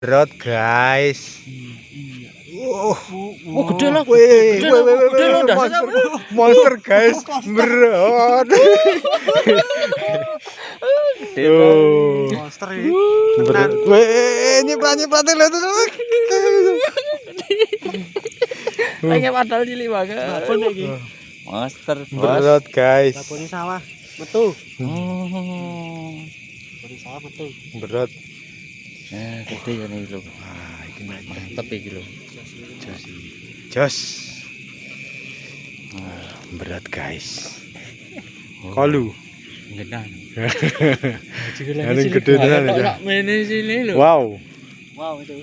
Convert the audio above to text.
Berat guys. Gede loh. Gede loh. Monster guys. Berat. Monster ini. Berat. Nyiprat lihat tuh. Pengen padahal cilik banget. Apa nih iki? Monster. Berat guys. Lapone sawah. Metu. Oh. Lapone sawah metu. Berat. Gede ya nih lo. Wah, iki Mantep iki lo. jos. Berat guys. Kolu. Gedan. Yang gede tenan ya. Mene sini lo. Wow. Wow itu.